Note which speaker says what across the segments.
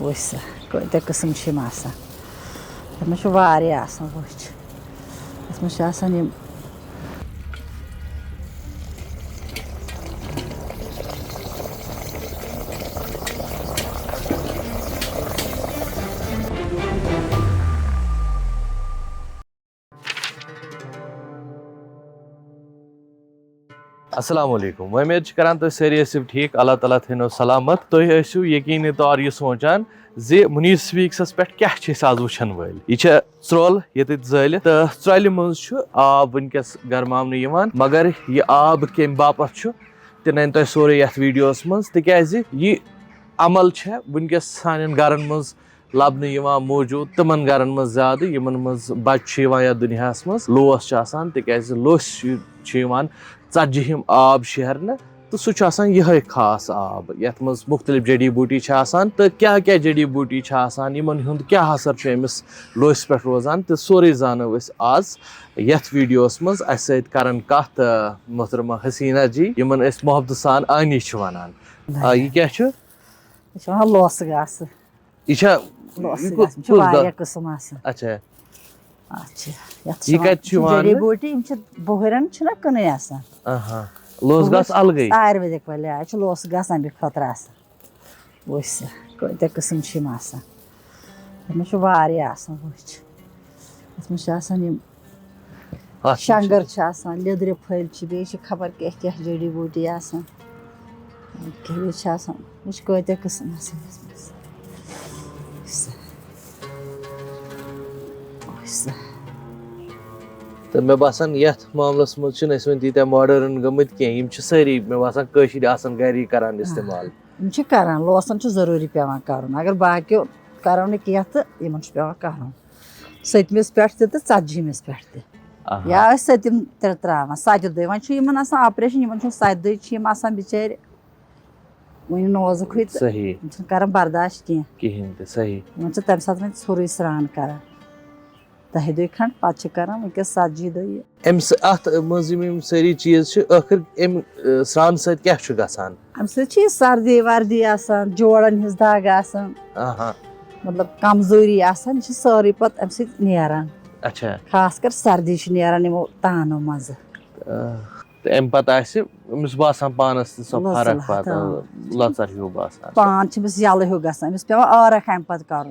Speaker 1: What's that? Köyde kısım çimasa. Ama şu var ya aslında bu hiç. Aslında şu aslında
Speaker 2: Assalamu alaikum. उम्मीद करान तो सारी ऐसे ठीक अल्लाह ताला थेनो सलामत तो ऐसु यकीनी तौर ये सोचान जे मुनीस वीक्सस पे क्या आज वुचन वल यह त्रोल ये जल तो त्रोल मज आब वनकस गरमावन मगर यह आब कम बापत तह नन तुम सोरे ये वीडियोस मज तिज यह अमल वनकस सान गरन मज लबन मौजूद तमन गरन मज ज्यादा यमन मज बच्चे या दुनिया मज लोस तिज लोस tzatjihim आब शहरन तो सह यह खास आब यथ मज मुख्तलिफ जड़ी बूटी तो क्या क्या जड़ी बूटी यमन हुंद क्या असर अमिस लोस पे रोजान तो सोरे जानो आज यथ वीडियोस मज अस करन कथ मोहतरमा हसीना जी यमन मोहब्बत सान आनी वनान यह क्या
Speaker 1: लोस गास
Speaker 2: यह अच्छा
Speaker 1: यह जड़ी बूटी बोहरन कन
Speaker 2: लोस गस अलग
Speaker 1: आयुर्वेदिक वाले लोस गस अमे खुद वस कत कस्म शंगर लिद्र फल बे खबर क्या क्या जड़ी बूटी कत कस्म
Speaker 2: तो मे बासान यथ मामलस मज तीत मॉडर्न गमत कह सारी मे बासान गरी करान इस्तेमाल
Speaker 1: लोसन जरूरी पेवान कर अगर बाकी करो न कह तो इन पेवान कर सतमिस पे तो tzatjihmis पे या सतम त्रा 7 दह वन ऑपरेशन इन 7 दह बिचार वन नोजुक
Speaker 2: सही
Speaker 1: कर बर्दाश्त
Speaker 2: कहें सही
Speaker 1: वन तम सात वे स्रान कर 10 दह खंड पे कर वस 70 दह
Speaker 2: सारी चीज आखिर स्रान सत क्या गसान
Speaker 1: सर्दी वर्दी जोड़न हज दाग मतलब कमजोरी सारी पे अम नान
Speaker 2: अच्छा
Speaker 1: खास कर सर्दी नान यमो तानो मज
Speaker 2: अम पमिस बासान पानस फर्क पता लचर हूँ बासान
Speaker 1: पान यल हूँ गसान पे आरख अम पे कर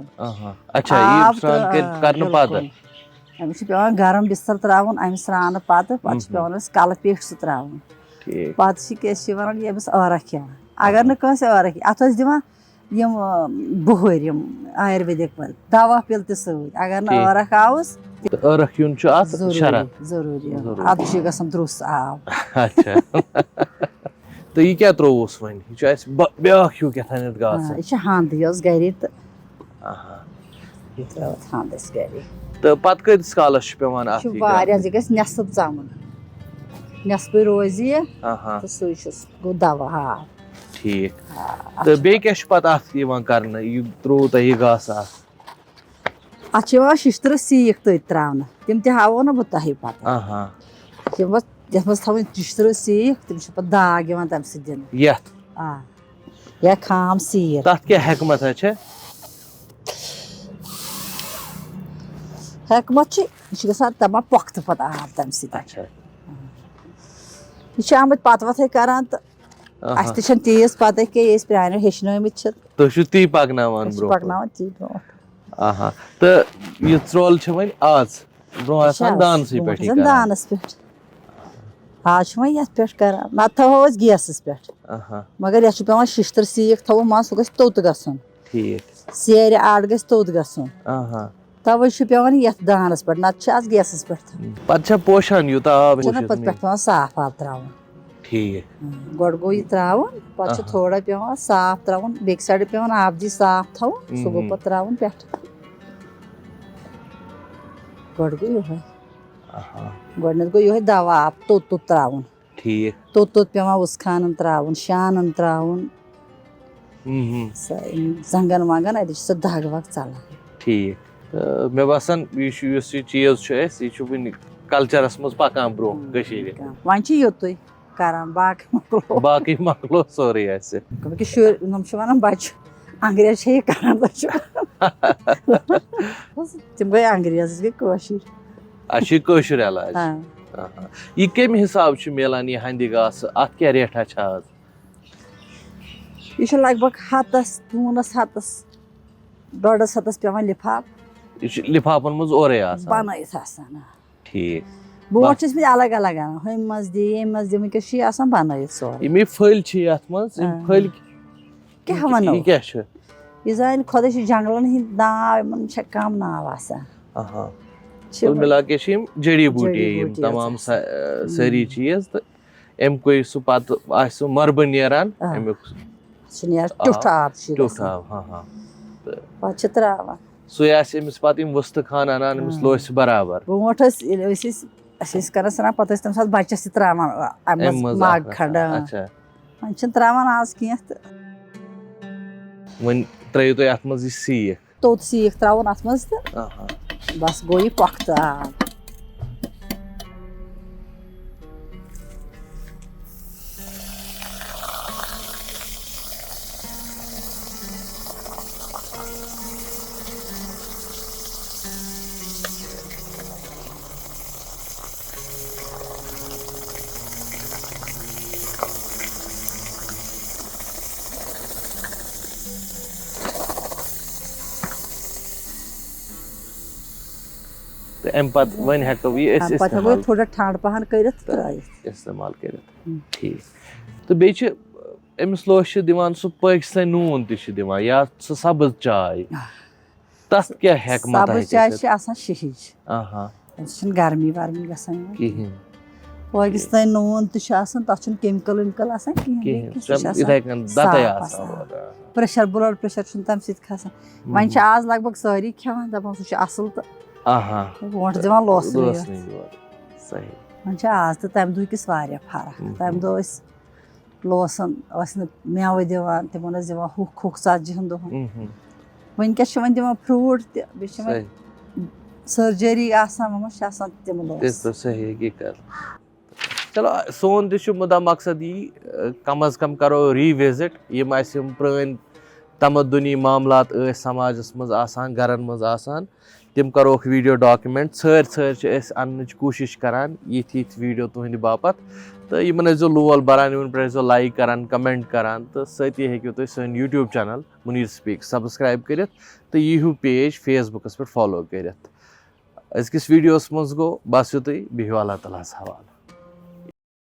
Speaker 2: अच्छा
Speaker 1: अमिस पे गरम बिस्तर त्रावन अम स्रान पे पे कल पेट सह त्रावन पे यमिस आरख अगर नस आरख अत दिवान बुहर आयुर्वेदिक वाल दवा पिल अगर न आरख आवस
Speaker 2: आरख यून
Speaker 1: जरूरी अब गसन द्रुस आब
Speaker 2: अच्छा तो यह क्या त्रोवस वन ब्या हूँ क्या
Speaker 1: यह हंद गरी तो हंदस गरी
Speaker 2: तो पत कस कालस पेवान
Speaker 1: यह गो नसफ चमन नसफ रोज यह तो सह गो दवा
Speaker 2: ठीक तो बे क्या कर त्रो तह गास
Speaker 1: अत शिश्तर सीख तथ त्रावन तम हावो ना बह तह पे ये थवन शिश्तर सीख तम पे दाग तम दिन या खाम सीर
Speaker 2: तथ क्या हकमत
Speaker 1: हकमत यह तमा पोख्त पे आब तम यह आमत पत वत करान तो अस तीस पता कह प्रानो हेचनमित
Speaker 2: तुम ती पकनावान
Speaker 1: पकनावान ती ब्रो
Speaker 2: तो यह त्रोल वन आज ब्रो दानस पे
Speaker 1: दानस पे आज वो ये पे कर न थो गैस पे मगर यह पे शिश्तर सीख थो मन सह गो तोत गसन सेर आड़ ग तोत गसन तवे पे ये दानस पे नत गैस पे
Speaker 2: पे पोशान यूत आब
Speaker 1: पे साफ आब त्रावन गोड़ गो यह त्रावन पे थोड़ा पे साफ त्रावन बे साइड पे आब जी साफ थो सह गो पे त्रावन पे गोड़ गो यह गोड गो यह दवा आब तोत तोत त्रावन तोत तोत पे उस त्रावन शानन त्रावन जंगन वंगन अत दाग वग चलान
Speaker 2: ठीक मे बासान यह चीज वन कल्चरस मज पकान ब्रो
Speaker 1: वन योत करान बाकी
Speaker 2: मकलो सोरे
Speaker 1: शुर वन बच अंग्रेज छे करन तम गई अंग्रेज गई कशर
Speaker 2: अच्छा कशर इलाज ये कम हिसाब मिलान यह हंदी घास अत क्या रेठा आज
Speaker 1: यह लगभग हतस दूनस हतस 1.5 हतस पेवान लिफाफ
Speaker 2: लिफाफन मज ओरे
Speaker 1: बनत
Speaker 2: ठीक
Speaker 1: ब्रोट अलग अलग हम मज दी वनकस बनत सोरे
Speaker 2: फल फल
Speaker 1: क्या वनो
Speaker 2: क्या
Speaker 1: यह जान खुदा जंगलन हंद नाव कम नाव
Speaker 2: कुल मिला के जड़ी बूटी तमाम सारी चीज तो अमुक सह पे मरब नेरान अमुक
Speaker 1: टुठ आब त्रा
Speaker 2: सो अमिस पे वस्त खान अनान अमिस लोस बराबर
Speaker 1: ब्रोट कर पे तम सात बचस त्रावान माग खंड वन त्रावान आज कह
Speaker 2: वन त्रो तुम अत मज सीख
Speaker 1: तोत सीख त्रावन अत मज बस गो यह पख्त आब
Speaker 2: तो अम पे वन हेको
Speaker 1: ये थोड़ा ठंड पहन कर
Speaker 2: इस्तेमाल कर ठीक तो बे अमिस लोस दिवान सह पाकिस्तान नून दिवान या सह सब्ज चाय तथ क्या
Speaker 1: सब्ज चाय शहीज गर्मी वर्मी गसान पाकिस्तान नून तथ केमिकल वेमिकल प्रेशर ब्लड प्रेशर तम ससान वन आज लगभग सारी खेवान दपान सह असल तो ब्रोट दिवान लोस वन आज तो तम दह किस फर्क तम दह लोसन मेव दिवान तिमन दिवान हुक tzatji हन दोहन वनकस दिवान फ्रूट तह सर्जरी तम लोस
Speaker 2: सही हकीकत चलो सोन तु मुदा मकसद यी कम अज कम करो रिविजिट यम पुरान तमदुनी मामलात समाजस मज आसान गरन मज आसान तिम करोक वीडियो डॉक्यूमेंट छर अन्न कोशिश करान यिथ वीडियो तुहंद बापत तो यमन लोल बरान इन पे लाइक करान कमेंट करान तो सती हेकु तुम सन YouTube channel Munir speak subscribe करित तो यू पेज फेसबुकस पे फॉलो करित अजकिस वीडियोस मज गो बस युतुई बिहु अल्लाह तालास हवाले।